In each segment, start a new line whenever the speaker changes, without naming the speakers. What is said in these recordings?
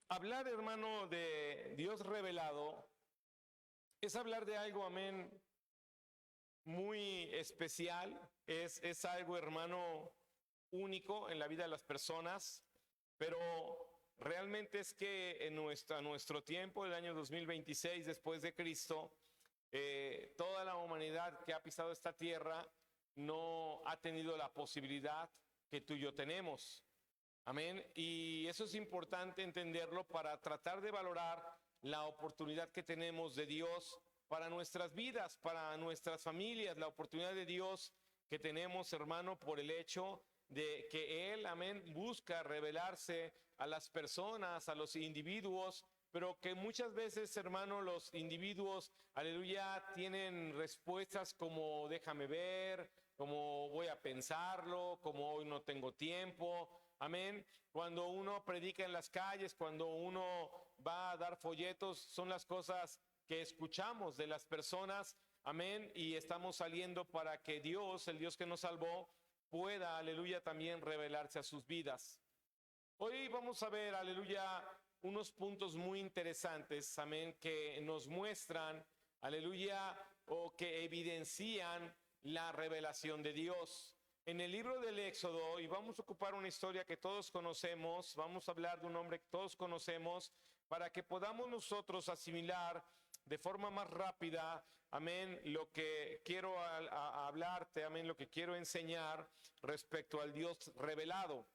Hablar, hermano, de Dios revelado es hablar de algo, amén, muy especial. Es algo, hermano, único en la vida de las personas, pero realmente es que en nuestro tiempo, el año 2026 después de Cristo, toda la humanidad que ha pisado esta tierra no ha tenido la posibilidad que tú y yo tenemos. Amén. Y eso es importante entenderlo para tratar de valorar la oportunidad que tenemos de Dios para nuestras vidas, para nuestras familias, la oportunidad de Dios que tenemos, hermano, por el hecho de que Él, amén, busca revelarse a las personas, a los individuos, pero que muchas veces, hermano, los individuos, aleluya, tienen respuestas como déjame ver, como voy a pensarlo, como hoy no tengo tiempo. Amén. Cuando uno predica en las calles, cuando uno va a dar folletos, son las cosas que escuchamos de las personas. Amén. Y estamos saliendo para que Dios, el Dios que nos salvó, pueda, aleluya, también revelarse a sus vidas. Hoy vamos a ver, aleluya, unos puntos muy interesantes, amén, que nos muestran, aleluya, o que evidencian la revelación de Dios. En el libro del Éxodo, y vamos a ocupar una historia que todos conocemos, vamos a hablar de un hombre que todos conocemos, para que podamos nosotros asimilar de forma más rápida, amén, lo que quiero hablarte, amén, lo que quiero enseñar respecto al Dios revelado.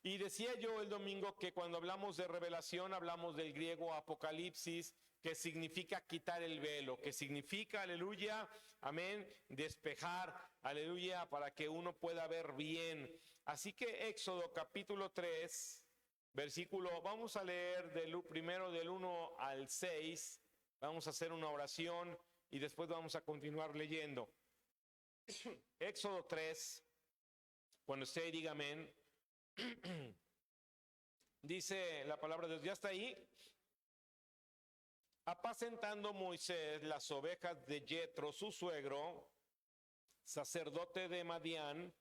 Y decía yo el domingo que cuando hablamos de revelación hablamos del griego apocalipsis, que significa quitar el velo, que significa, aleluya, amén, despejar, aleluya, para que uno pueda ver bien. Así que Éxodo capítulo 3, versículo, vamos a leer primero del 1 al 6, vamos a hacer una oración y después vamos a continuar leyendo. Éxodo 3, cuando usted diga amén. Dice la palabra de Dios, ¿ya está ahí? Apacentando Moisés las ovejas de Jetro, su suegro, sacerdote de Madián,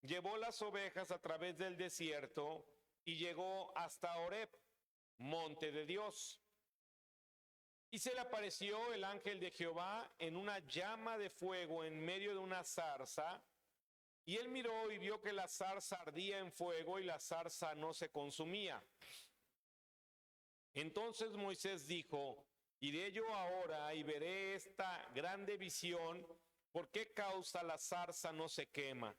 llevó las ovejas a través del desierto y llegó hasta Horeb, monte de Dios. Y se le apareció el ángel de Jehová en una llama de fuego en medio de una zarza. Y él miró y vio que la zarza ardía en fuego y la zarza no se consumía. Entonces Moisés dijo, iré yo ahora y veré esta grande visión, ¿por qué causa la zarza no se quema?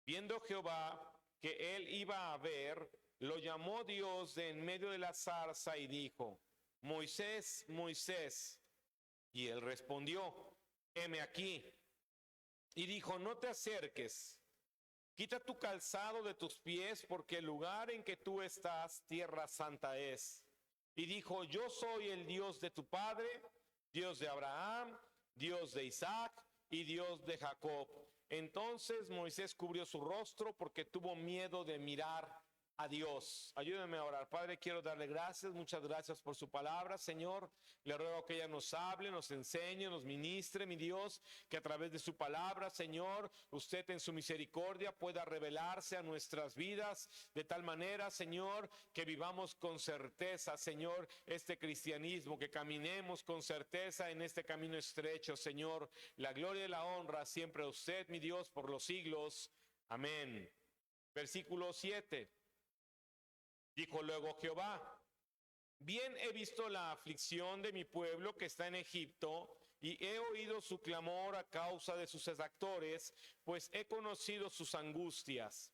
Viendo Jehová que él iba a ver, lo llamó Dios de en medio de la zarza y dijo, Moisés, Moisés. Y él respondió, heme aquí. Y dijo, no te acerques, quita tu calzado de tus pies, porque el lugar en que tú estás, tierra santa es. Y dijo, yo soy el Dios de tu padre, Dios de Abraham, Dios de Isaac y Dios de Jacob. Entonces Moisés cubrió su rostro porque tuvo miedo de mirar a Dios. Ayúdeme a orar. Padre, quiero darle gracias, muchas gracias por su palabra, Señor. Le ruego que ella nos hable, nos enseñe, nos ministre, mi Dios, que a través de su palabra, Señor, usted en su misericordia pueda revelarse a nuestras vidas de tal manera, Señor, que vivamos con certeza, Señor, este cristianismo, que caminemos con certeza en este camino estrecho, Señor. La gloria y la honra siempre a usted, mi Dios, por los siglos. Amén. Versículo 7. Dijo luego Jehová, bien he visto la aflicción de mi pueblo que está en Egipto, y he oído su clamor a causa de sus exactores, pues he conocido sus angustias.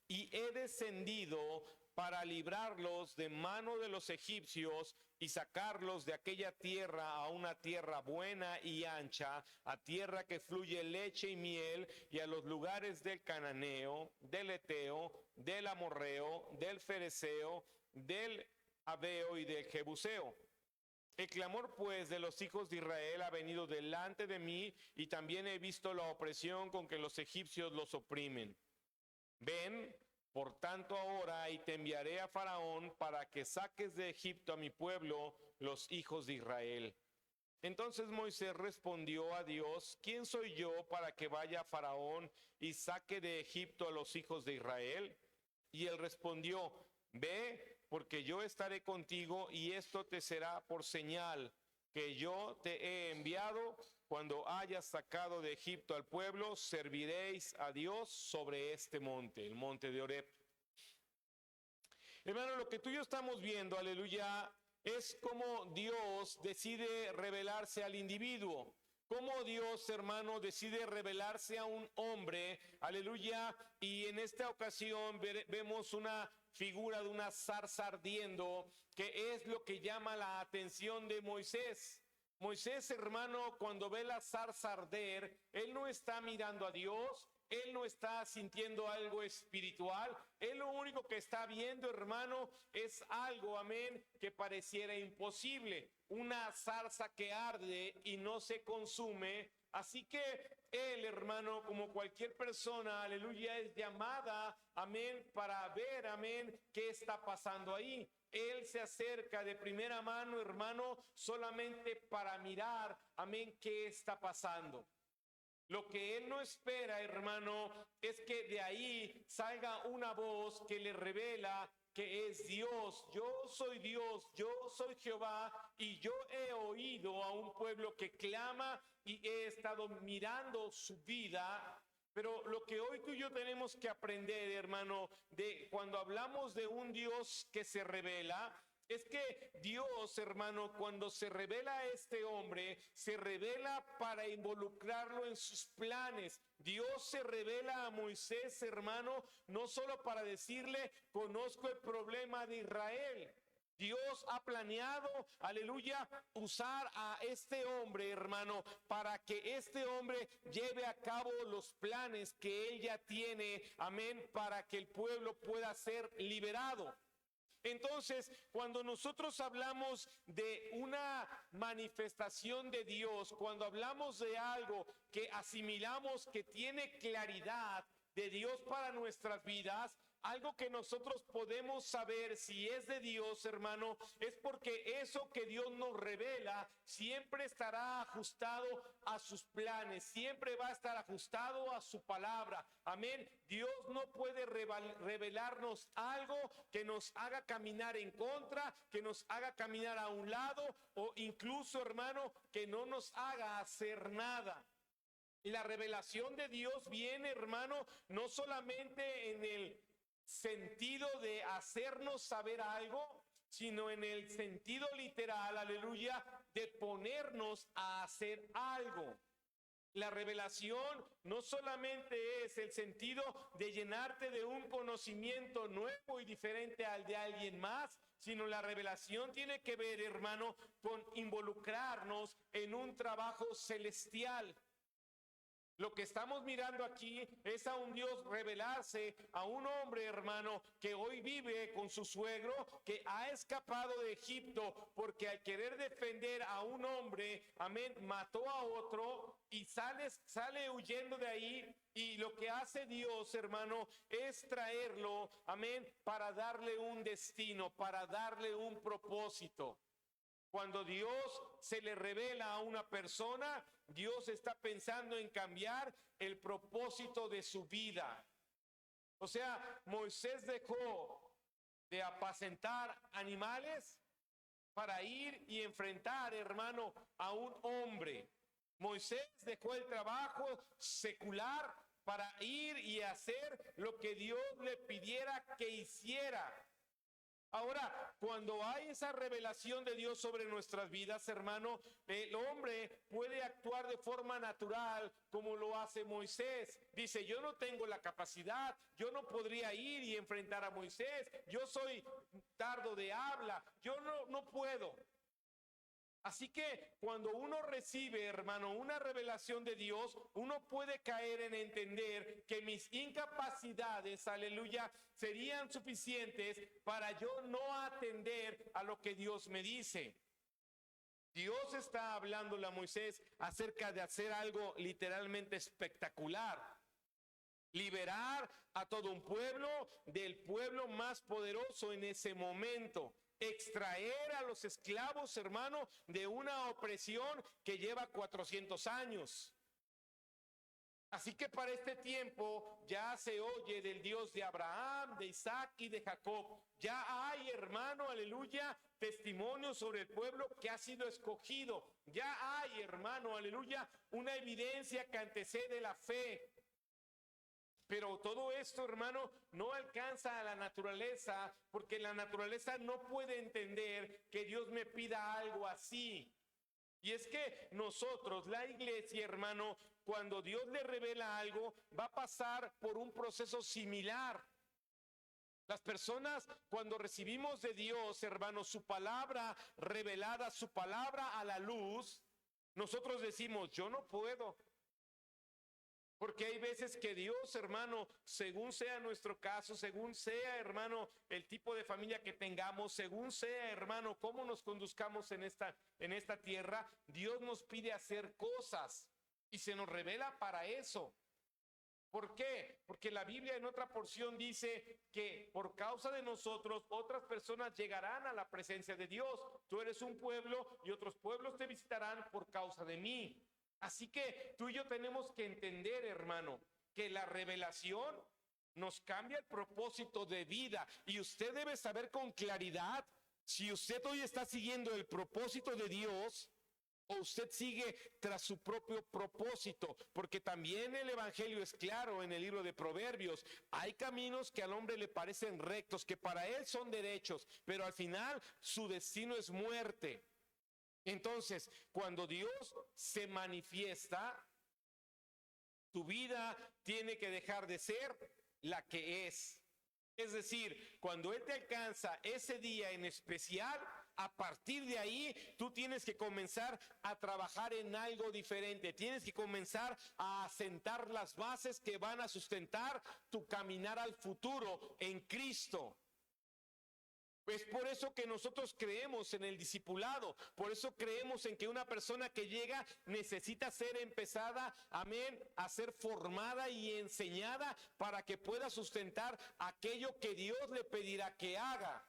Y he descendido para librarlos de mano de los egipcios y sacarlos de aquella tierra a una tierra buena y ancha, a tierra que fluye leche y miel, y a los lugares del cananeo, del eteo, del amorreo, del fereceo, del aveo y del jebuseo. El clamor pues de los hijos de Israel ha venido delante de mí, y también he visto la opresión con que los egipcios los oprimen. Ven, por tanto ahora, y te enviaré a Faraón para que saques de Egipto a mi pueblo, los hijos de Israel. Entonces Moisés respondió a Dios, ¿quién soy yo para que vaya a Faraón y saque de Egipto a los hijos de Israel? Y él respondió, ve, porque yo estaré contigo y esto te será por señal que yo te he enviado. Cuando hayas sacado de Egipto al pueblo, serviréis a Dios sobre este monte, el monte de Horeb. Hermano, lo que tú y yo estamos viendo, aleluya, es cómo Dios decide revelarse al individuo. Cómo Dios, hermano, decide revelarse a un hombre, aleluya, y en esta ocasión vemos una figura de una zarza ardiendo, que es lo que llama la atención de Moisés. Moisés, hermano, cuando ve la zarza arder, él no está mirando a Dios, él no está sintiendo algo espiritual, él lo único que está viendo, hermano, es algo, amén, que pareciera imposible, una zarza que arde y no se consume. Así que él, hermano, como cualquier persona, aleluya, es llamada, amén, para ver, amén, qué está pasando ahí. Él se acerca de primera mano, hermano, solamente para mirar, amén, qué está pasando. Lo que él no espera, hermano, es que de ahí salga una voz que le revela que es Dios. Yo soy Dios, yo soy Jehová, y yo he oído a un pueblo que clama y he estado mirando su vida. Pero lo que hoy tú y yo tenemos que aprender, hermano, de cuando hablamos de un Dios que se revela, es que Dios, hermano, cuando se revela a este hombre, se revela para involucrarlo en sus planes. Dios se revela a Moisés, hermano, no solo para decirle, conozco el problema de Israel. Dios ha planeado, aleluya, usar a este hombre, hermano, para que este hombre lleve a cabo los planes que él ya tiene, amén, para que el pueblo pueda ser liberado. Entonces, cuando nosotros hablamos de una manifestación de Dios, cuando hablamos de algo que asimilamos que tiene claridad de Dios para nuestras vidas, algo que nosotros podemos saber si es de Dios, hermano, es porque eso que Dios nos revela siempre estará ajustado a sus planes, siempre va a estar ajustado a su palabra. Amén. Dios no puede revelarnos algo que nos haga caminar en contra, que nos haga caminar a un lado, o incluso, hermano, que no nos haga hacer nada. La revelación de Dios viene, hermano, no solamente en el sentido de hacernos saber algo, sino en el sentido literal, aleluya, de ponernos a hacer algo. La revelación no solamente es el sentido de llenarte de un conocimiento nuevo y diferente al de alguien más, sino la revelación tiene que ver, hermano, con involucrarnos en un trabajo celestial. Lo que estamos mirando aquí es a un Dios revelarse a un hombre, hermano, que hoy vive con su suegro, que ha escapado de Egipto porque al querer defender a un hombre, amén, mató a otro y sale huyendo de ahí. Y lo que hace Dios, hermano, es traerlo, amén, para darle un destino, para darle un propósito. Cuando Dios se le revela a una persona, Dios está pensando en cambiar el propósito de su vida. O sea, Moisés dejó de apacentar animales para ir y enfrentar, hermano, a un hombre. Moisés dejó el trabajo secular para ir y hacer lo que Dios le pidiera que hiciera. Ahora, cuando hay esa revelación de Dios sobre nuestras vidas, hermano, el hombre puede actuar de forma natural como lo hace Moisés. Dice, yo no tengo la capacidad, yo no podría ir y enfrentar a Moisés, yo soy tardo de habla, yo no puedo. Así que cuando uno recibe, hermano, una revelación de Dios, uno puede caer en entender que mis incapacidades, aleluya, serían suficientes para yo no atender a lo que Dios me dice. Dios está hablándole a Moisés acerca de hacer algo literalmente espectacular. Liberar a todo un pueblo del pueblo más poderoso en ese momento. Extraer a los esclavos, hermano, de una opresión que lleva 400 años. Así que para este tiempo ya se oye del Dios de Abraham, de Isaac y de Jacob. Ya hay, hermano, aleluya, testimonio sobre el pueblo que ha sido escogido. Ya hay, hermano, aleluya, una evidencia que antecede la fe. Pero todo esto, hermano, no alcanza a la naturaleza, porque la naturaleza no puede entender que Dios me pida algo así. Y es que nosotros, la iglesia, hermano, cuando Dios le revela algo, va a pasar por un proceso similar. Las personas, cuando recibimos de Dios, hermano, su palabra revelada, su palabra a la luz, nosotros decimos, yo no puedo. Porque hay veces que Dios, hermano, según sea nuestro caso, según sea, hermano, el tipo de familia que tengamos, según sea, hermano, cómo nos conduzcamos en esta tierra, Dios nos pide hacer cosas y se nos revela para eso. ¿Por qué? Porque la Biblia en otra porción dice que por causa de nosotros otras personas llegarán a la presencia de Dios. Tú eres un pueblo y otros pueblos te visitarán por causa de mí. Así que tú y yo tenemos que entender, hermano, que la revelación nos cambia el propósito de vida y usted debe saber con claridad si usted hoy está siguiendo el propósito de Dios o usted sigue tras su propio propósito, porque también el evangelio es claro en el libro de Proverbios. Hay caminos que al hombre le parecen rectos, que para él son derechos, pero al final su destino es muerte. Entonces, cuando Dios se manifiesta, tu vida tiene que dejar de ser la que es. Es decir, cuando Él te alcanza ese día en especial, a partir de ahí tú tienes que comenzar a trabajar en algo diferente. Tienes que comenzar a asentar las bases que van a sustentar tu caminar al futuro en Cristo. Es por eso que nosotros creemos en el discipulado, por eso creemos en que una persona que llega necesita ser empezada, amén, a ser formada y enseñada para que pueda sustentar aquello que Dios le pedirá que haga.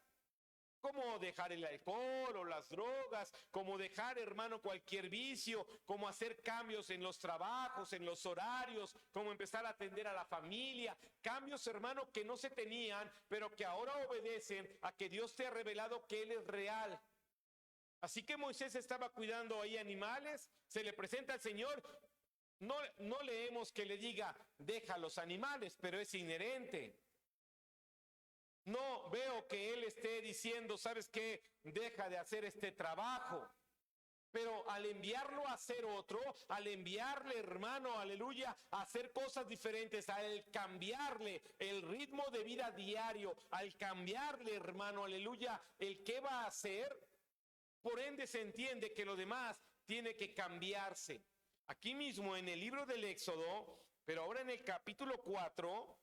Como dejar el alcohol o las drogas, como dejar, hermano, cualquier vicio, como hacer cambios en los trabajos, en los horarios, como empezar a atender a la familia. Cambios, hermano, que no se tenían, pero que ahora obedecen a que Dios te ha revelado que Él es real. Así que Moisés estaba cuidando ahí animales, se le presenta al Señor. No leemos que le diga, deja los animales, pero es inherente. No veo que él esté diciendo, ¿sabes qué? Deja de hacer este trabajo. Pero al enviarlo a hacer otro, al enviarle, hermano, aleluya, a hacer cosas diferentes, al cambiarle el ritmo de vida diario, al cambiarle, hermano, aleluya, el qué va a hacer, por ende se entiende que lo demás tiene que cambiarse. Aquí mismo en el libro del Éxodo, pero ahora en el capítulo 4,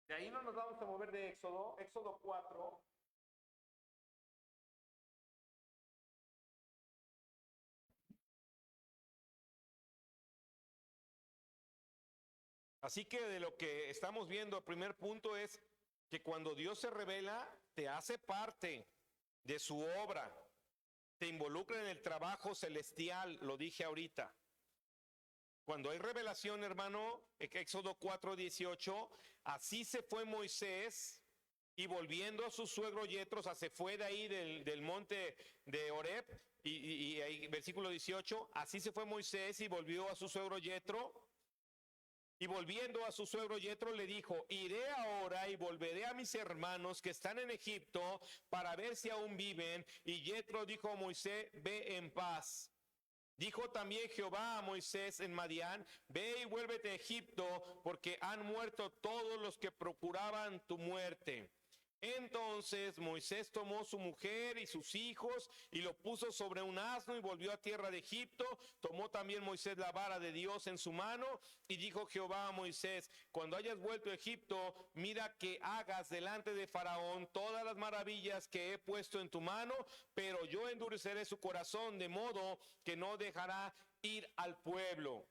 de ahí no nos vamos a mover de Éxodo 4. Así que de lo que estamos viendo, el primer punto es que cuando Dios se revela, te hace parte de su obra, te involucra en el trabajo celestial, lo dije ahorita. Cuando hay revelación, hermano, Éxodo 4:18, así se fue Moisés y volviendo a su suegro Yetro, o sea, se fue de ahí del monte de Horeb, y ahí, versículo 18, así se fue Moisés y volvió a su suegro Yetro. Y volviendo a su suegro Yetro le dijo, iré ahora y volveré a mis hermanos que están en Egipto para ver si aún viven. Y Yetro dijo a Moisés, ve en paz. Dijo también Jehová a Moisés en Madián, ve y vuélvete a Egipto, porque han muerto todos los que procuraban tu muerte. Entonces Moisés tomó su mujer y sus hijos y lo puso sobre un asno y volvió a tierra de Egipto. Tomó también Moisés la vara de Dios en su mano y dijo Jehová a Moisés, cuando hayas vuelto a Egipto, mira que hagas delante de Faraón todas las maravillas que he puesto en tu mano, pero yo endureceré su corazón de modo que no dejará ir al pueblo.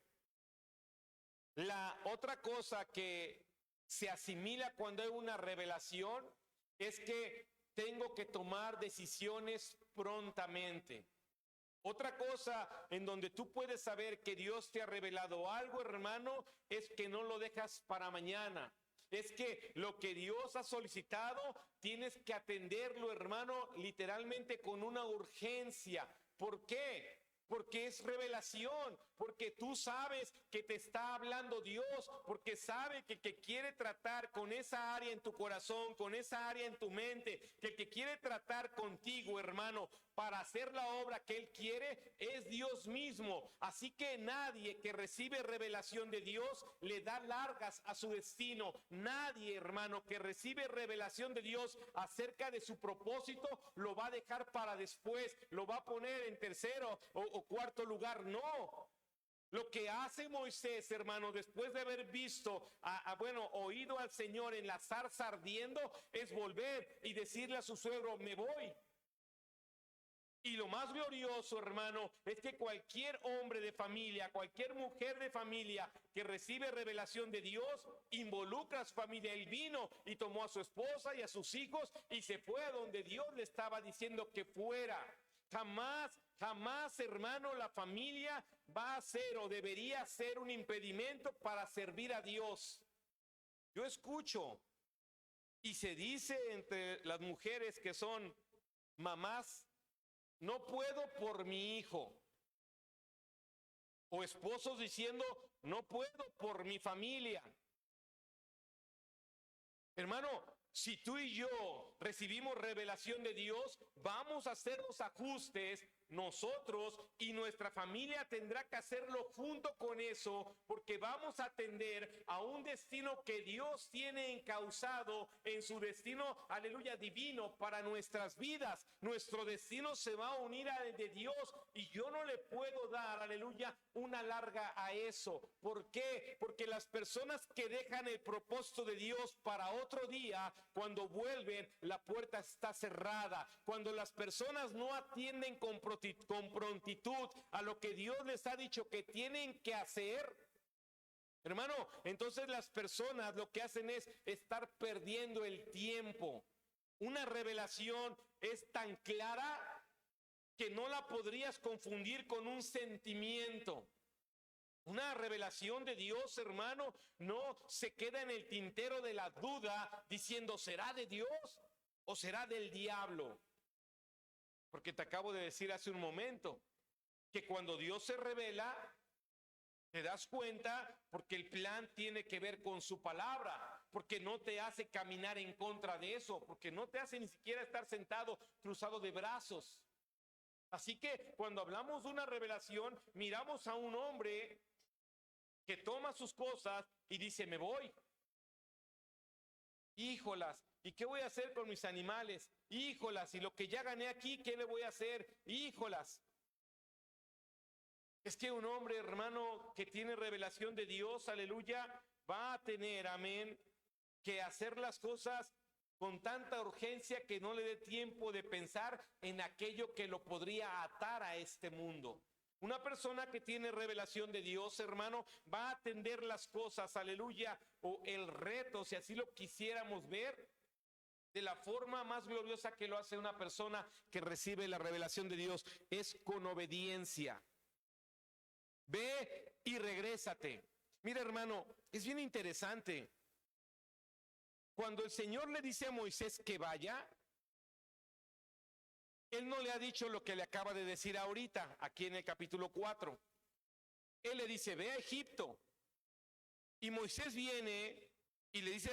La otra cosa que se asimila cuando hay una revelación es que tengo que tomar decisiones prontamente. Otra cosa en donde tú puedes saber que Dios te ha revelado algo, hermano, es que no lo dejas para mañana. Es que lo que Dios ha solicitado, tienes que atenderlo, hermano, literalmente con una urgencia. ¿Por qué? Porque es revelación, porque tú sabes que te está hablando Dios, porque sabe que quiere tratar con esa área en tu corazón, con esa área en tu mente, que el que quiere tratar contigo, hermano, para hacer la obra que Él quiere, es Dios mismo. Así que nadie que recibe revelación de Dios le da largas a su destino. Nadie, hermano, que recibe revelación de Dios acerca de su propósito, lo va a dejar para después, lo va a poner en tercero o cuarto lugar. No. Lo que hace Moisés, hermano, después de haber visto, oído al Señor en la zarza ardiendo, es volver y decirle a su suegro, me voy. Y lo más glorioso, hermano, es que cualquier hombre de familia, cualquier mujer de familia que recibe revelación de Dios, involucra a su familia. Él vino y tomó a su esposa y a sus hijos y se fue a donde Dios le estaba diciendo que fuera. Jamás, hermano, la familia va a ser o debería ser un impedimento para servir a Dios. Yo escucho y se dice entre las mujeres que son mamás, no puedo por mi hijo. O esposos diciendo, no puedo por mi familia. Hermano, si tú y yo recibimos revelación de Dios, vamos a hacer los ajustes nosotros y nuestra familia tendrá que hacerlo junto con eso, porque vamos a atender a un destino que Dios tiene encauzado en su destino, aleluya, divino para nuestras vidas. Nuestro destino se va a unir al de Dios y yo no le puedo dar, aleluya, una larga a eso. ¿Por qué? Porque las personas que dejan el propósito de Dios para otro día, cuando vuelven, la puerta está cerrada. Cuando las personas no atienden con prontitud a lo que Dios les ha dicho que tienen que hacer, hermano, entonces las personas lo que hacen es estar perdiendo el tiempo. Una revelación es tan clara que no la podrías confundir con un sentimiento. Una revelación de Dios, hermano, no se queda en el tintero de la duda diciendo, ¿será de Dios o será del diablo? Porque te acabo de decir hace un momento que cuando Dios se revela, te das cuenta porque el plan tiene que ver con su palabra, porque no te hace caminar en contra de eso, porque no te hace ni siquiera estar sentado cruzado de brazos. Así que cuando hablamos de una revelación, miramos a un hombre que toma sus cosas y dice, me voy. Híjolas, ¿y qué voy a hacer con mis animales? Híjolas, y lo que ya gané aquí, ¿qué le voy a hacer? Híjolas. Es que un hombre, hermano, que tiene revelación de Dios, aleluya, va a tener, amén, que hacer las cosas con tanta urgencia que no le dé tiempo de pensar en aquello que lo podría atar a este mundo. Una persona que tiene revelación de Dios, hermano, va a atender las cosas, aleluya, o el reto, si así lo quisiéramos ver, de la forma más gloriosa que lo hace una persona que recibe la revelación de Dios, es con obediencia. Ve y regrésate. Mira, hermano, es bien interesante. Cuando el Señor le dice a Moisés que vaya, Él no le ha dicho lo que le acaba de decir ahorita, aquí en el capítulo 4. Él le dice, ve a Egipto. Y Moisés viene y le dice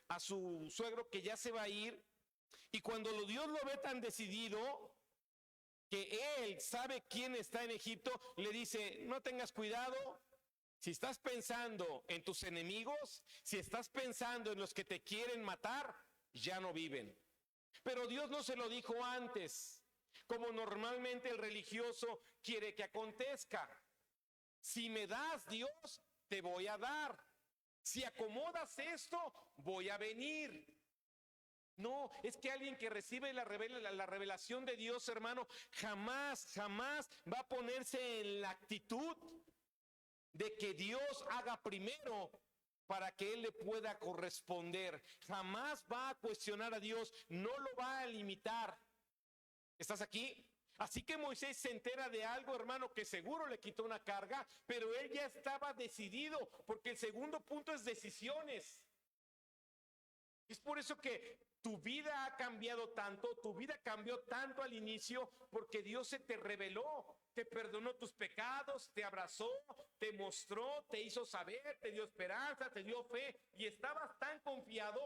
a su suegro que ya se va a ir. Y cuando Dios lo ve tan decidido, que él sabe quién está en Egipto, le dice, no tengas cuidado. Si estás pensando en tus enemigos, si estás pensando en los que te quieren matar, ya no viven. Pero Dios no se lo dijo antes, como normalmente el religioso quiere que acontezca. Si me das, Dios, te voy a dar. Si acomodas esto, voy a venir. No, es que alguien que recibe la revelación de Dios, hermano, jamás va a ponerse en la actitud de que Dios haga primero para que Él le pueda corresponder. Jamás va a cuestionar a Dios, no lo va a limitar. ¿Estás aquí? Así que Moisés se entera de algo, hermano, que seguro le quitó una carga, pero él ya estaba decidido, porque el segundo punto es decisiones. Es por eso que tu vida ha cambiado tanto, tu vida cambió tanto al inicio, porque Dios se te reveló, te perdonó tus pecados, te abrazó, te mostró, te hizo saber, te dio esperanza, te dio fe, y estabas tan confiado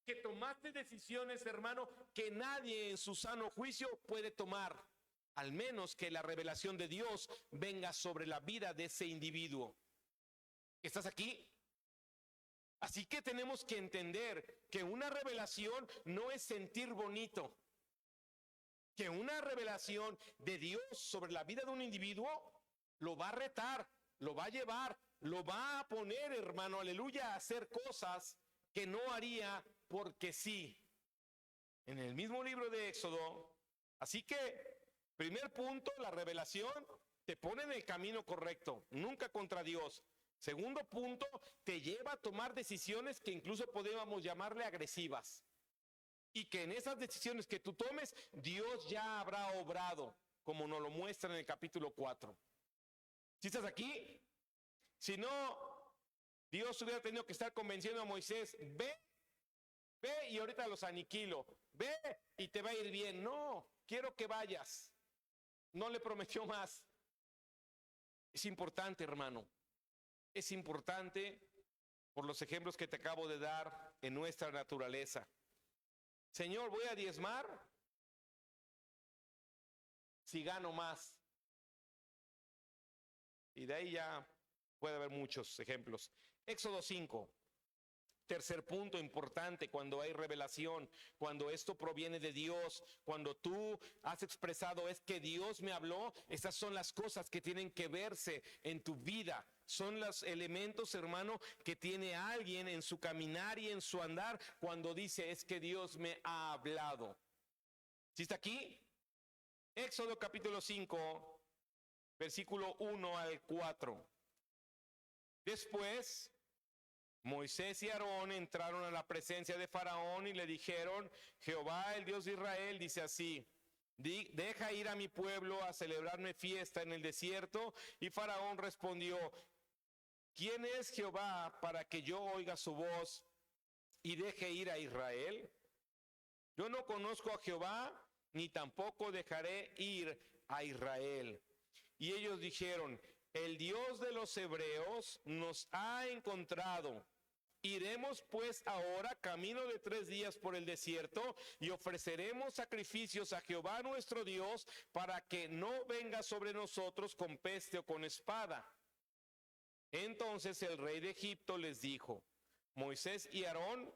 que tomaste decisiones, hermano, que nadie en su sano juicio puede tomar, al menos que la revelación de Dios venga sobre la vida de ese individuo. ¿Estás aquí? Así que tenemos que entender que una revelación no es sentir bonito, que una revelación de Dios sobre la vida de un individuo lo va a retar, lo va a llevar, lo va a poner, hermano, aleluya, a hacer cosas que no haría porque sí. En el mismo libro de Éxodo. Así que, primer punto, la revelación te pone en el camino correcto, nunca contra Dios. Segundo punto, te lleva a tomar decisiones que incluso podríamos llamarle agresivas. Y que en esas decisiones que tú tomes, Dios ya habrá obrado, como nos lo muestra en el capítulo 4. ¿Sí estás aquí? Si no, Dios hubiera tenido que estar convenciendo a Moisés, ve y ahorita los aniquilo, ve y te va a ir bien. No, quiero que vayas. No le prometió más. Es importante, hermano. Es importante por los ejemplos que te acabo de dar en nuestra naturaleza. Señor, voy a diezmar si gano más. Y de ahí ya puede haber muchos ejemplos. Éxodo 5. Tercer punto importante, cuando hay revelación, cuando esto proviene de Dios, cuando tú has expresado es que Dios me habló, esas son las cosas que tienen que verse en tu vida. Son los elementos, hermano, que tiene alguien en su caminar y en su andar cuando dice es que Dios me ha hablado. ¿Sí está aquí? Éxodo capítulo 5, versículo 1 al 4. Después Moisés y Aarón entraron a la presencia de Faraón y le dijeron, Jehová, el Dios de Israel, dice así, deja ir a mi pueblo a celebrarme fiesta en el desierto. Y Faraón respondió, ¿quién es Jehová para que yo oiga su voz y deje ir a Israel? Yo no conozco a Jehová, ni tampoco dejaré ir a Israel. Y ellos dijeron, el Dios de los hebreos nos ha encontrado. Iremos pues ahora camino de 3 días por el desierto y ofreceremos sacrificios a Jehová nuestro Dios para que no venga sobre nosotros con peste o con espada. Entonces el rey de Egipto les dijo, Moisés y Aarón,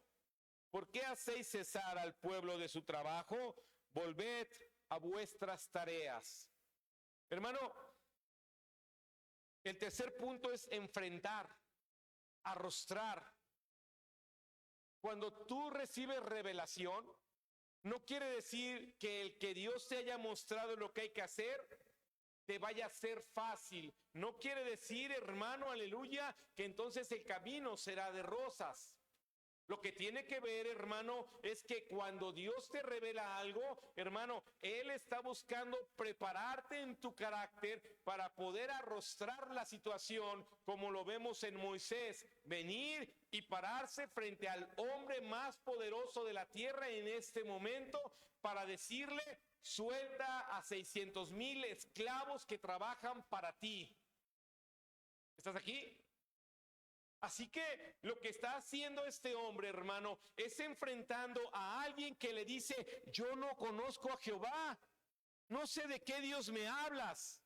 ¿por qué hacéis cesar al pueblo de su trabajo? Volved a vuestras tareas. Hermano, el tercer punto es enfrentar, arrostrar. Cuando tú recibes revelación, no quiere decir que el que Dios te haya mostrado lo que hay que hacer te vaya a ser fácil. No quiere decir, hermano, aleluya, que entonces el camino será de rosas. Lo que tiene que ver, hermano, es que cuando Dios te revela algo, hermano, Él está buscando prepararte en tu carácter para poder arrostrar la situación, como lo vemos en Moisés, venir y pararse frente al hombre más poderoso de la tierra en este momento para decirle, suelta a 600,000 esclavos que trabajan para ti. ¿Estás aquí? Así que lo que está haciendo este hombre, hermano, es enfrentando a alguien que le dice, yo no conozco a Jehová, no sé de qué Dios me hablas.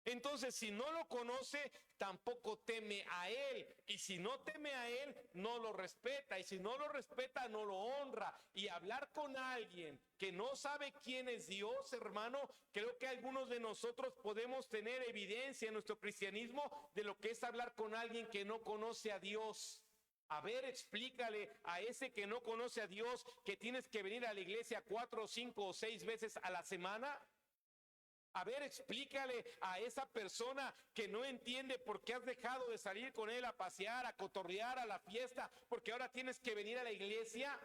Entonces, si no lo conoce, tampoco teme a él. Y si no teme a él, no lo respeta. Y si no lo respeta, no lo honra. Y hablar con alguien que no sabe quién es Dios, hermano, creo que algunos de nosotros podemos tener evidencia en nuestro cristianismo de lo que es hablar con alguien que no conoce a Dios. A ver, explícale a ese que no conoce a Dios que tienes que venir a la iglesia 4, 5 o 6 veces a la semana. A ver, explícale a esa persona que no entiende por qué has dejado de salir con él a pasear, a cotorrear, a la fiesta, porque ahora tienes que venir a la iglesia.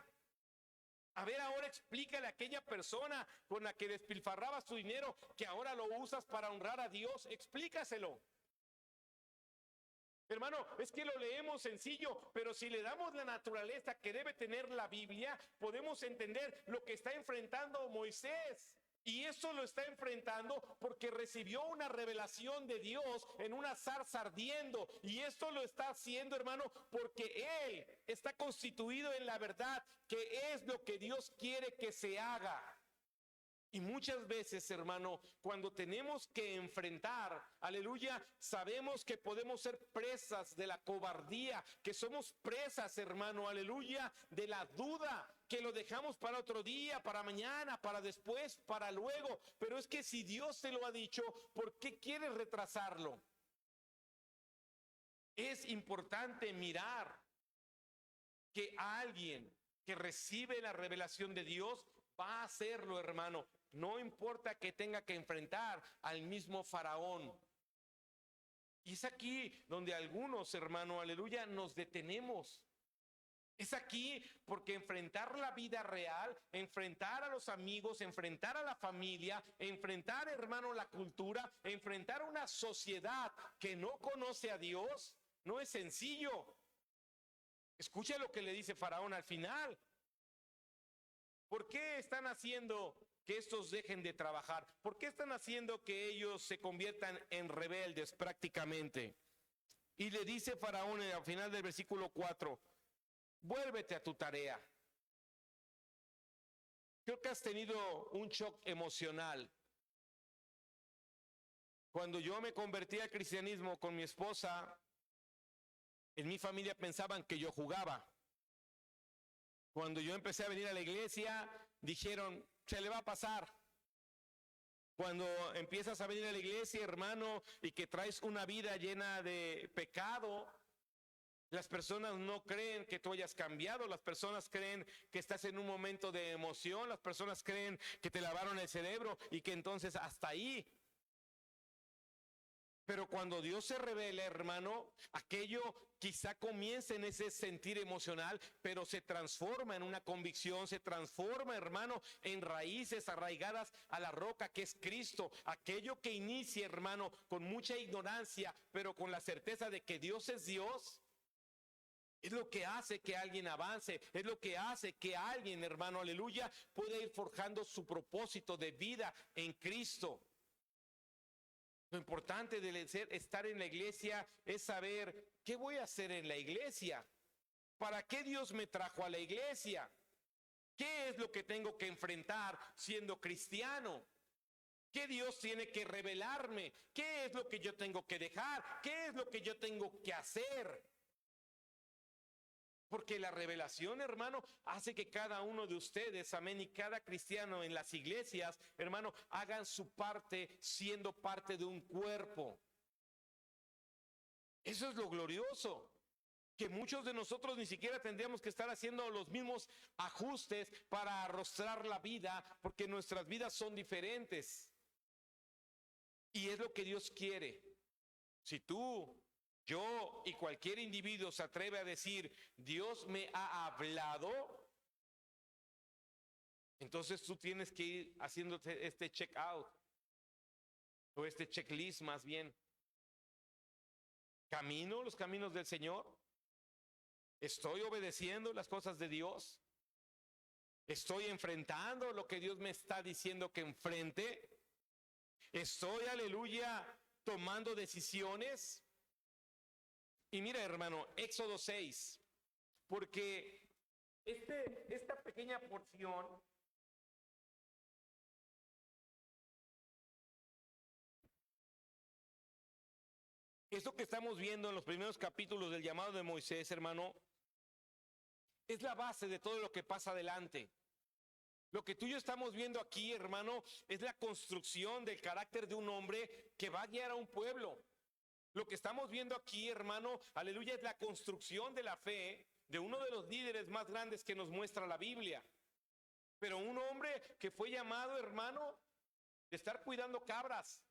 A ver, ahora explícale a aquella persona con la que despilfarrabas tu dinero que ahora lo usas para honrar a Dios. Explícaselo. Hermano, es que lo leemos sencillo, pero si le damos la naturaleza que debe tener la Biblia, podemos entender lo que está enfrentando Moisés. Y eso lo está enfrentando porque recibió una revelación de Dios en una zarza ardiendo. Y esto lo está haciendo, hermano, porque él está constituido en la verdad, que es lo que Dios quiere que se haga. Y muchas veces, hermano, cuando tenemos que enfrentar, aleluya, sabemos que podemos ser presas de la cobardía, que somos presas, hermano, aleluya, de la duda, que lo dejamos para otro día, para mañana, para después, para luego. Pero es que si Dios te lo ha dicho, ¿por qué quieres retrasarlo? Es importante mirar que alguien que recibe la revelación de Dios va a hacerlo, hermano. No importa que tenga que enfrentar al mismo Faraón. Y es aquí donde algunos, hermano, aleluya, nos detenemos. Es aquí porque enfrentar la vida real, enfrentar a los amigos, enfrentar a la familia, enfrentar, hermano, la cultura, enfrentar una sociedad que no conoce a Dios, no es sencillo. Escucha lo que le dice Faraón al final. ¿Por qué están haciendo que estos dejen de trabajar? ¿Por qué están haciendo que ellos se conviertan en rebeldes prácticamente? Y le dice Faraón al final del versículo 4, vuélvete a tu tarea. Creo que has tenido un shock emocional. Cuando yo me convertí al cristianismo con mi esposa, en mi familia pensaban que yo jugaba. Cuando yo empecé a venir a la iglesia, dijeron, se le va a pasar. Cuando empiezas a venir a la iglesia, hermano, y que traes una vida llena de pecado, las personas no creen que tú hayas cambiado, las personas creen que estás en un momento de emoción, las personas creen que te lavaron el cerebro y que entonces hasta ahí. Pero cuando Dios se revela, hermano, aquello quizá comience en ese sentir emocional, pero se transforma en una convicción, se transforma, hermano, en raíces arraigadas a la roca que es Cristo. Aquello que inicia, hermano, con mucha ignorancia, pero con la certeza de que Dios es Dios. Es lo que hace que alguien avance, es lo que hace que alguien, hermano, aleluya, pueda ir forjando su propósito de vida en Cristo. Lo importante de estar en la iglesia es saber qué voy a hacer en la iglesia. ¿Para qué Dios me trajo a la iglesia? ¿Qué es lo que tengo que enfrentar siendo cristiano? ¿Qué Dios tiene que revelarme? ¿Qué es lo que yo tengo que dejar? ¿Qué es lo que yo tengo que hacer? Porque la revelación, hermano, hace que cada uno de ustedes, amén, y cada cristiano en las iglesias, hermano, hagan su parte siendo parte de un cuerpo. Eso es lo glorioso, que muchos de nosotros ni siquiera tendríamos que estar haciendo los mismos ajustes para arrostrar la vida, porque nuestras vidas son diferentes. Y es lo que Dios quiere. Si tú, yo y cualquier individuo se atreve a decir, Dios me ha hablado, entonces tú tienes que ir haciéndote este check out, o este checklist más bien. ¿Camino los caminos del Señor? ¿Estoy obedeciendo las cosas de Dios? ¿Estoy enfrentando lo que Dios me está diciendo que enfrente? ¿Estoy, aleluya, tomando decisiones? Y mira, hermano, Éxodo 6, porque esta pequeña porción esto que estamos viendo en los primeros capítulos del llamado de Moisés, hermano, es la base de todo lo que pasa adelante. Lo que tú y yo estamos viendo aquí, hermano, es la construcción del carácter de un hombre que va a guiar a un pueblo. Lo que estamos viendo aquí, hermano, aleluya, es la construcción de la fe de uno de los líderes más grandes que nos muestra la Biblia. Pero un hombre que fue llamado, hermano, de estar cuidando cabras.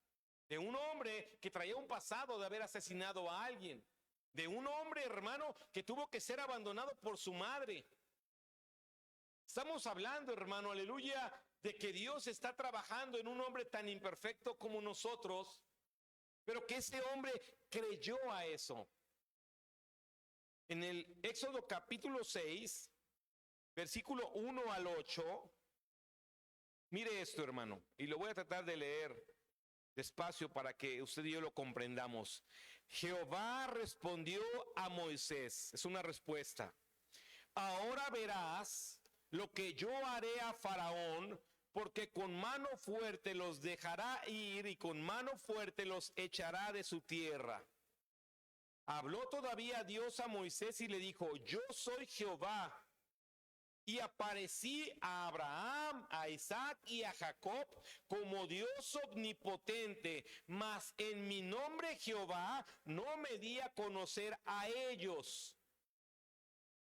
De un hombre que traía un pasado de haber asesinado a alguien. De un hombre, hermano, que tuvo que ser abandonado por su madre. Estamos hablando, hermano, aleluya, de que Dios está trabajando en un hombre tan imperfecto como nosotros, pero que ese hombre creyó a eso. En el Éxodo capítulo 6, versículo 1 al 8, mire esto, hermano, y lo voy a tratar de leer despacio para que usted y yo lo comprendamos. Jehová respondió a Moisés, es una respuesta: ahora verás lo que yo haré a Faraón, porque con mano fuerte los dejará ir y con mano fuerte los echará de su tierra. Habló todavía Dios a Moisés y le dijo: yo soy Jehová. Y aparecí a Abraham, a Isaac y a Jacob como Dios omnipotente, mas en mi nombre Jehová no me di a conocer a ellos.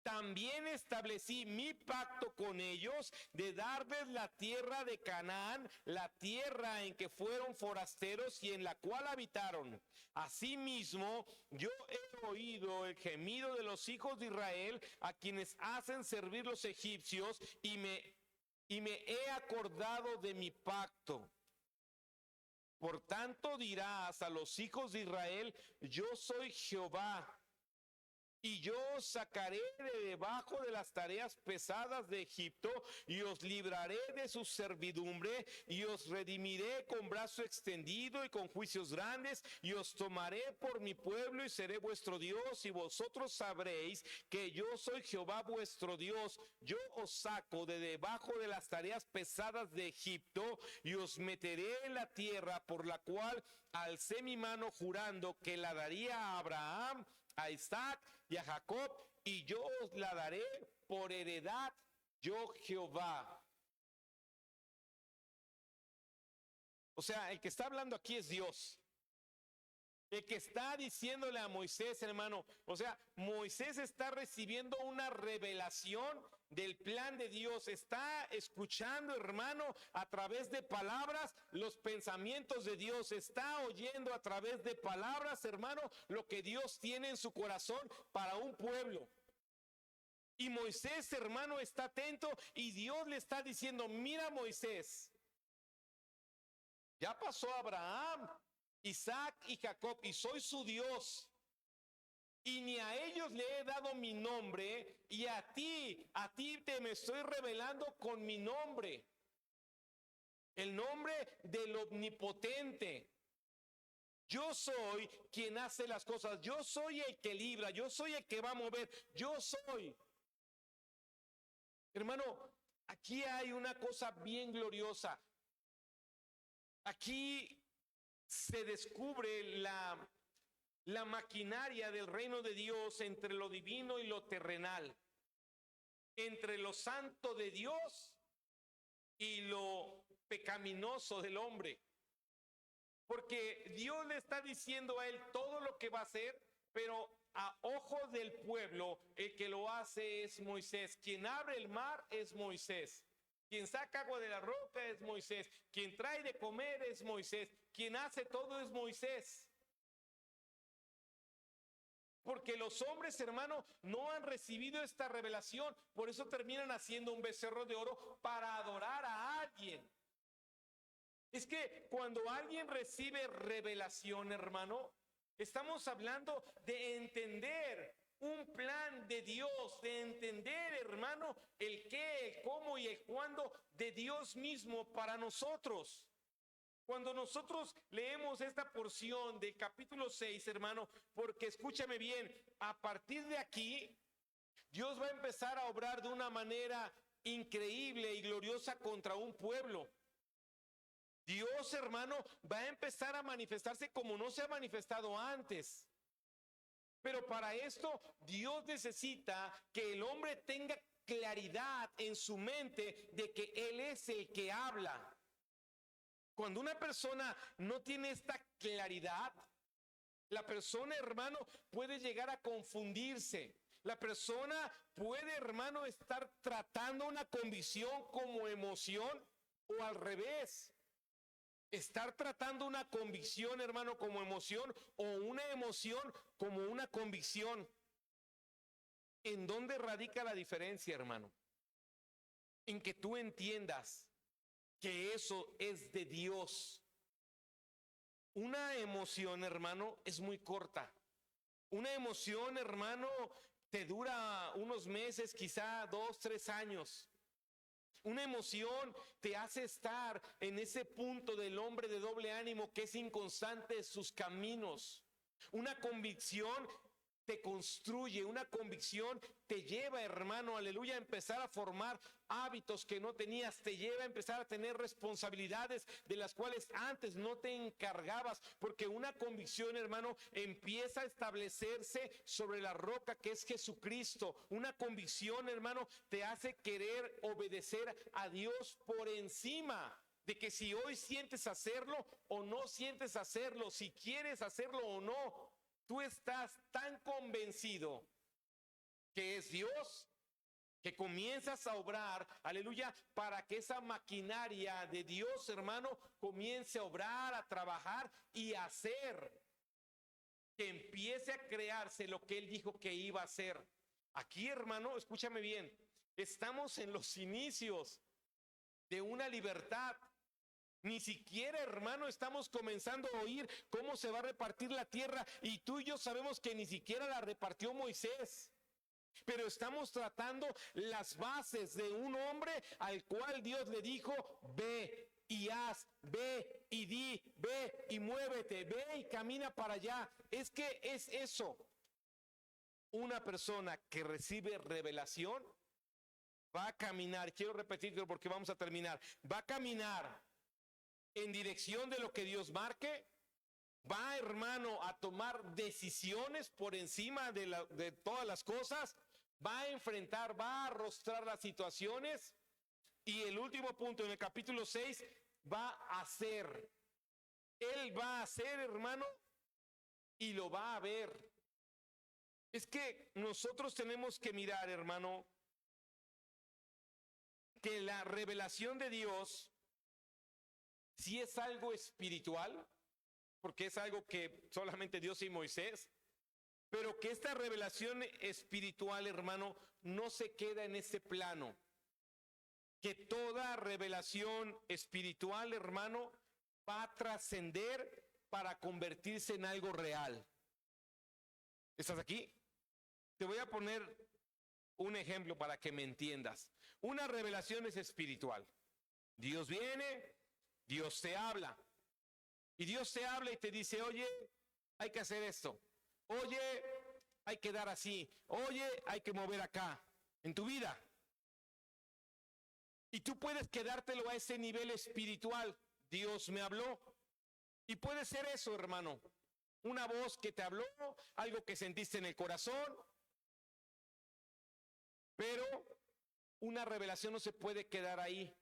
También establecí mi pacto con ellos de darles la tierra de Canaán, la tierra en que fueron forasteros y en la cual habitaron. Asimismo, yo he oído el gemido de los hijos de Israel, a quienes hacen servir los egipcios, y me he acordado de mi pacto. Por tanto dirás a los hijos de Israel: yo soy Jehová, y yo os sacaré de debajo de las tareas pesadas de Egipto, y os libraré de su servidumbre, y os redimiré con brazo extendido y con juicios grandes, y os tomaré por mi pueblo y seré vuestro Dios, y vosotros sabréis que yo soy Jehová vuestro Dios. Yo os saco de debajo de las tareas pesadas de Egipto, y os meteré en la tierra por la cual alcé mi mano jurando que la daría a Abraham, a Isaac y a Jacob, y yo os la daré por heredad, yo Jehová. O sea, el que está hablando aquí es Dios. El que está diciéndole a Moisés, hermano, o sea, Moisés está recibiendo una revelación del plan de Dios. Está escuchando, hermano, a través de palabras los pensamientos de Dios. Está oyendo a través de palabras, hermano, lo que Dios tiene en su corazón para un pueblo. Y Moisés, hermano, está atento y Dios le está diciendo: mira, Moisés, ya pasó Abraham, Isaac y Jacob, y soy su Dios, y ni a ellos le he dado mi nombre, y a ti te me estoy revelando con mi nombre, el nombre del omnipotente. Yo soy quien hace las cosas, yo soy el que libra, yo soy el que va a mover, yo soy. Hermano, aquí hay una cosa bien gloriosa. Aquí se descubre la maquinaria del reino de Dios entre lo divino y lo terrenal, entre lo santo de Dios y lo pecaminoso del hombre. Porque Dios le está diciendo a él todo lo que va a hacer, pero a ojos del pueblo el que lo hace es Moisés. Quien abre el mar es Moisés. Quien saca agua de la roca es Moisés. Quien trae de comer es Moisés. Quien hace todo es Moisés. Porque los hombres, hermano, no han recibido esta revelación. Por eso terminan haciendo un becerro de oro para adorar a alguien. Es que cuando alguien recibe revelación, hermano, estamos hablando de entender un plan de Dios, de entender, hermano, el qué, el cómo y el cuándo de Dios mismo para nosotros. Cuando nosotros leemos esta porción del capítulo 6, hermano, porque escúchame bien, a partir de aquí, Dios va a empezar a obrar de una manera increíble y gloriosa contra un pueblo. Dios, hermano, va a empezar a manifestarse como no se ha manifestado antes. Pero para esto Dios necesita que el hombre tenga claridad en su mente de que Él es el que habla. Cuando una persona no tiene esta claridad, la persona, hermano, puede llegar a confundirse. La persona puede, hermano, estar tratando una convicción como emoción o al revés. Estar tratando una convicción, hermano, como emoción o una emoción como una convicción. ¿En dónde radica la diferencia, hermano? en que tú entiendas que eso es de Dios. Una emoción, hermano, es muy corta. Una emoción, hermano, te dura unos meses, quizá 2, 3 años. Una emoción te hace estar en ese punto del hombre de doble ánimo que es inconstante en sus caminos. Una convicción te construye, una convicción te lleva, hermano, aleluya, a empezar a formar hábitos que no tenías, te lleva a empezar a tener responsabilidades de las cuales antes no te encargabas, porque una convicción, hermano, empieza a establecerse sobre la roca que es Jesucristo. Una convicción, hermano, te hace querer obedecer a Dios por encima de que si hoy sientes hacerlo o no sientes hacerlo, si quieres hacerlo o no. Tú estás tan convencido que es Dios, que comienzas a obrar, aleluya, para que esa maquinaria de Dios, hermano, comience a obrar, a trabajar y a hacer, que empiece a crearse lo que Él dijo que iba a hacer. Aquí, hermano, escúchame bien, estamos en los inicios de una libertad. Ni siquiera, hermano, estamos comenzando a oír cómo se va a repartir la tierra, y tú y yo sabemos que ni siquiera la repartió Moisés. Pero estamos tratando las bases de un hombre al cual Dios le dijo: ve y haz, ve y di, ve y muévete, ve y camina para allá. Es que es eso. Una persona que recibe revelación va a caminar, quiero repetirlo porque vamos a terminar, va a caminar en dirección de lo que Dios marque, va, hermano, a tomar decisiones por encima de todas las cosas, va a enfrentar, va a arrostrar las situaciones, y el último punto en el capítulo 6, va a hacer. Él va a hacer, hermano, y lo va a ver. Es que nosotros tenemos que mirar, hermano, que la revelación de Dios si es algo espiritual, porque es algo que solamente Dios y Moisés, pero que esta revelación espiritual, hermano, no se queda en ese plano. Que toda revelación espiritual, hermano, va a trascender para convertirse en algo real. ¿Estás aquí? Te voy a poner un ejemplo para que me entiendas. Una revelación es espiritual. Dios viene, Dios te habla. Y Dios te habla y te dice: oye, hay que hacer esto. Oye, hay que dar así. Oye, hay que mover acá. En tu vida. Y tú puedes quedártelo a ese nivel espiritual. Dios me habló. Y puede ser eso, hermano. Una voz que te habló, algo que sentiste en el corazón. Pero una revelación no se puede quedar ahí.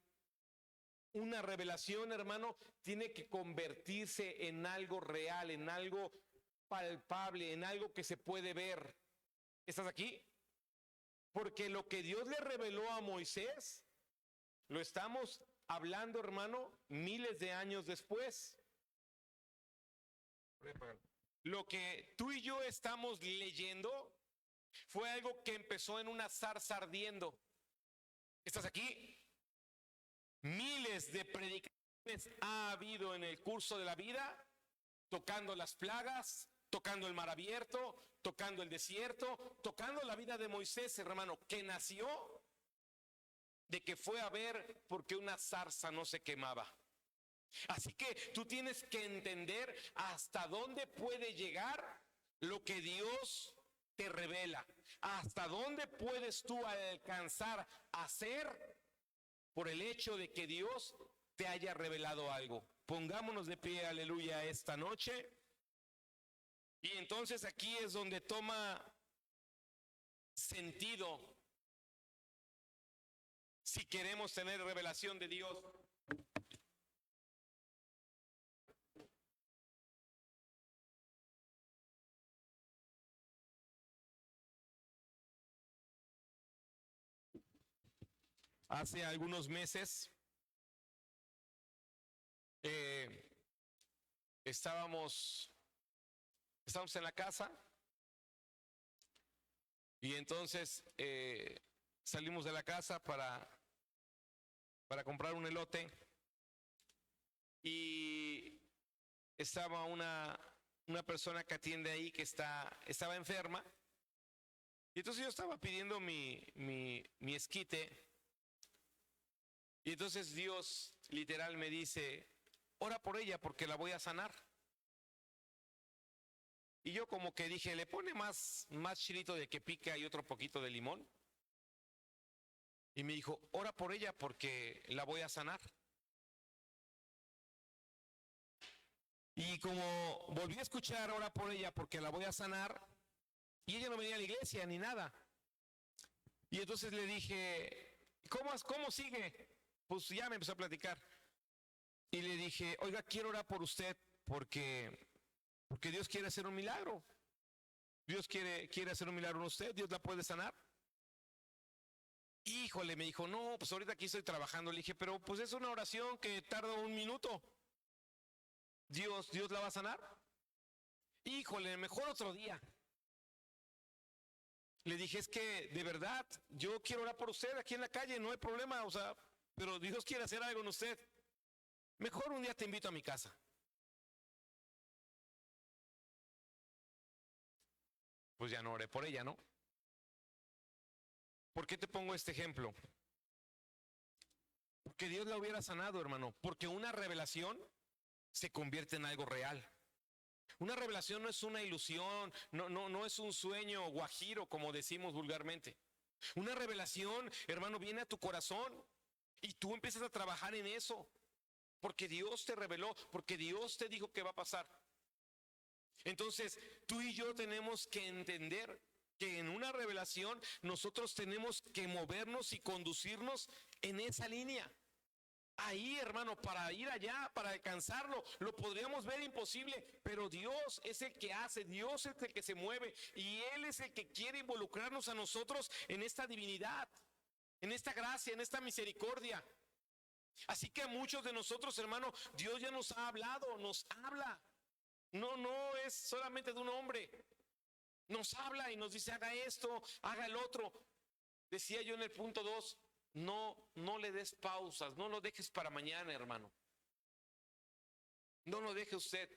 Una revelación, hermano, tiene que convertirse en algo real, en algo palpable, en algo que se puede ver. ¿Estás aquí? Porque lo que Dios le reveló a Moisés, lo estamos hablando, hermano, miles de años después. Lo que tú y yo estamos leyendo fue algo que empezó en una zarza ardiendo. ¿Estás aquí? Miles de predicaciones ha habido en el curso de la vida, tocando las plagas, tocando el mar abierto, tocando el desierto, tocando la vida de Moisés, hermano, que nació de que fue a ver por qué una zarza no se quemaba. Así que tú tienes que entender hasta dónde puede llegar lo que Dios te revela, hasta dónde puedes tú alcanzar a hacer por el hecho de que Dios te haya revelado algo. Pongámonos de pie, aleluya, esta noche. Y entonces aquí es donde toma sentido, si queremos tener revelación de Dios. Hace algunos meses estábamos en la casa, y entonces salimos de la casa para para comprar un elote y estaba una persona que atiende ahí que estaba enferma. Y entonces yo estaba pidiendo mi esquite. Y entonces Dios literal me dice, ora por ella porque la voy a sanar. Y yo como que dije, le pone más chilito de que pica y otro poquito de limón. Y me dijo, ora por ella porque la voy a sanar. Y como volví a escuchar, ora por ella porque la voy a sanar, y ella no venía a la iglesia ni nada. Y entonces le dije, ¿cómo sigue? Pues ya me empezó a platicar. Y le dije, oiga, quiero orar por usted porque Dios quiere hacer un milagro. Dios quiere hacer un milagro en usted, Dios la puede sanar. Híjole, me dijo, no, pues ahorita aquí estoy trabajando. Le dije, pero pues es una oración que tarda 1 minuto. Dios la va a sanar. Híjole, mejor otro día. Le dije, es que de verdad, yo quiero orar por usted aquí en la calle, no hay problema, o sea, pero Dios quiere hacer algo en usted. Mejor un día te invito a mi casa. Pues ya no oré por ella, ¿no? ¿Por qué te pongo este ejemplo? Porque Dios la hubiera sanado, hermano. Porque una revelación se convierte en algo real. Una revelación no es una ilusión, no es un sueño guajiro, como decimos vulgarmente. Una revelación, hermano, viene a tu corazón y tú empiezas a trabajar en eso. Porque Dios te reveló, porque Dios te dijo que va a pasar. Entonces, tú y yo tenemos que entender que en una revelación nosotros tenemos que movernos y conducirnos en esa línea. Ahí, hermano, para ir allá, para alcanzarlo, lo podríamos ver imposible, pero Dios es el que hace, Dios es el que se mueve y Él es el que quiere involucrarnos a nosotros en esta divinidad, en esta gracia, en esta misericordia. Así que a muchos de nosotros, hermano, Dios ya nos ha hablado, nos habla. No es solamente de un hombre. Nos habla y nos dice, haga esto, haga el otro. Decía yo en el punto 2, no le des pausas, no lo dejes para mañana, hermano. No lo deje usted,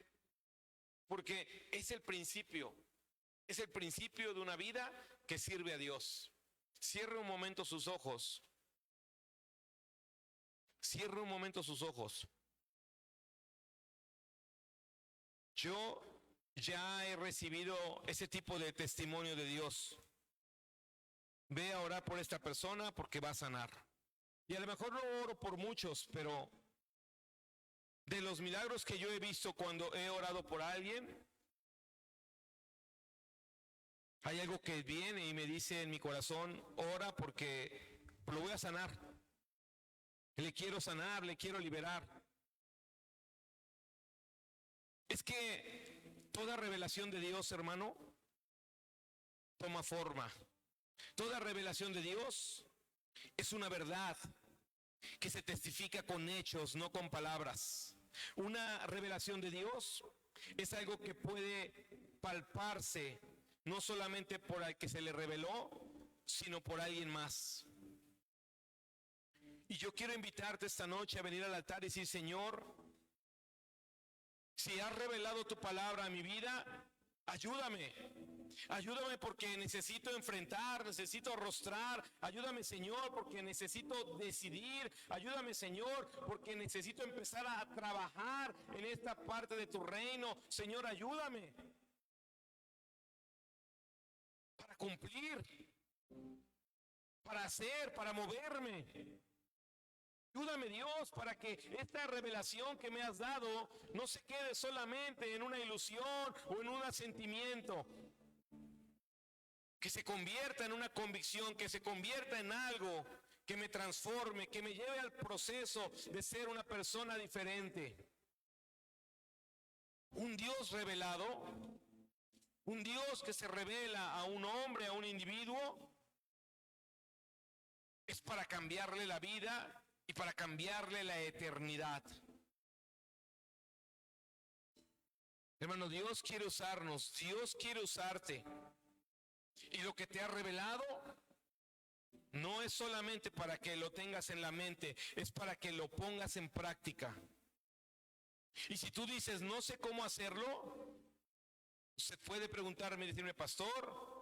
porque es el principio de una vida que sirve a Dios. Cierre un momento sus ojos. Cierre un momento sus ojos. Yo ya he recibido ese tipo de testimonio de Dios. Ve a orar por esta persona porque va a sanar. Y a lo mejor no oro por muchos, pero de los milagros que yo he visto cuando he orado por alguien, hay algo que viene y me dice en mi corazón, ora porque lo voy a sanar. Le quiero sanar, le quiero liberar. Es que toda revelación de Dios, hermano, toma forma. Toda revelación de Dios es una verdad que se testifica con hechos, no con palabras. Una revelación de Dios es algo que puede palparse, no solamente por el que se le reveló, sino por alguien más. Y yo quiero invitarte esta noche a venir al altar y decir, Señor, si has revelado tu palabra a mi vida, ayúdame. Ayúdame porque necesito enfrentar, necesito arrostrar. Ayúdame, Señor, porque necesito decidir. Ayúdame, Señor, porque necesito empezar a trabajar en esta parte de tu reino. Señor, ayúdame para cumplir, para hacer, para moverme. Ayúdame, Dios, para que esta revelación que me has dado no se quede solamente en una ilusión o en un asentimiento. Que se convierta en una convicción, que se convierta en algo que me transforme, que me lleve al proceso de ser una persona diferente. Un Dios revelado, un Dios que se revela a un hombre, a un individuo, es para cambiarle la vida y para cambiarle la eternidad. Hermano, Dios quiere usarnos, Dios quiere usarte. Y lo que te ha revelado No es solamente para que lo tengas en la mente, es para que lo pongas en práctica. Y si tú dices, no sé cómo hacerlo, usted puede preguntarme y decirme, pastor,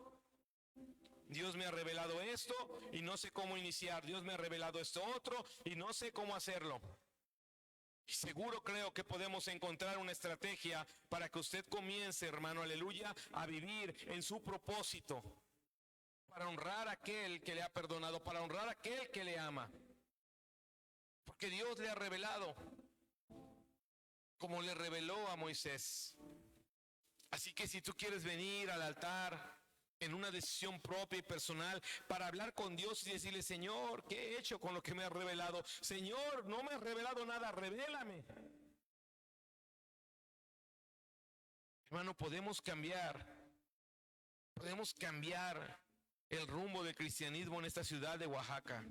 Dios me ha revelado esto y no sé cómo iniciar. Dios me ha revelado esto otro y no sé cómo hacerlo. Y seguro creo que podemos encontrar una estrategia para que usted comience, hermano, aleluya, a vivir en su propósito. Para honrar a aquel que le ha perdonado, para honrar a aquel que le ama. Porque Dios le ha revelado, como le reveló a Moisés. Así que si tú quieres venir al altar en una decisión propia y personal para hablar con Dios y decirle, Señor, ¿qué he hecho con lo que me has revelado? Señor, no me has revelado nada, revélame. Hermano, podemos cambiar el rumbo del cristianismo en esta ciudad de Oaxaca.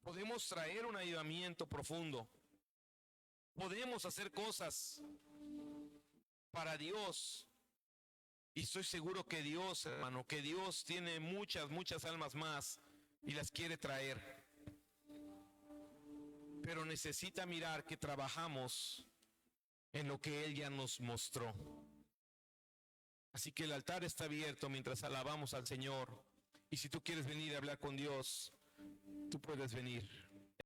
Podemos traer un avivamiento profundo. Podemos hacer cosas para Dios. Y estoy seguro que Dios, hermano, que Dios tiene muchas almas más y las quiere traer. Pero necesita mirar que trabajamos en lo que Él ya nos mostró. Así que el altar está abierto mientras alabamos al Señor. Y si tú quieres venir a hablar con Dios, tú puedes venir.